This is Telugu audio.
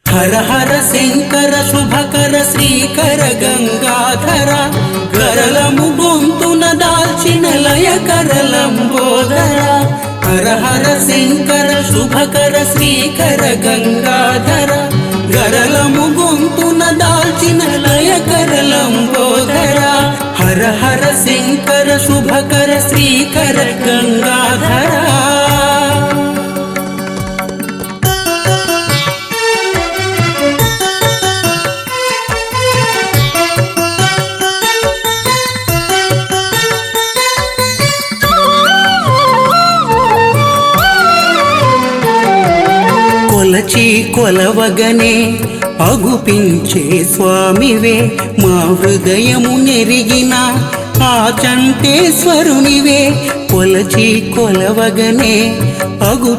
హర హర శంకర శుభకర శ్రీకర గంగాధర గరళము గొంతున దాల్చిన లయకర లంబోదర హర హర శంకర శుభకర శ్రీకర గంగాధర గరళము గొంతున దాల్చిన లయకర లంబోదర హర హర శంకర శుభకర శ్రీకర గంగాధర కొలచి కొలవగనే అగుపించే స్వామివే మా హృదయము నెరిగిన ఆ చంటేశ్వరునివే కొలచి కొలవగనే అగు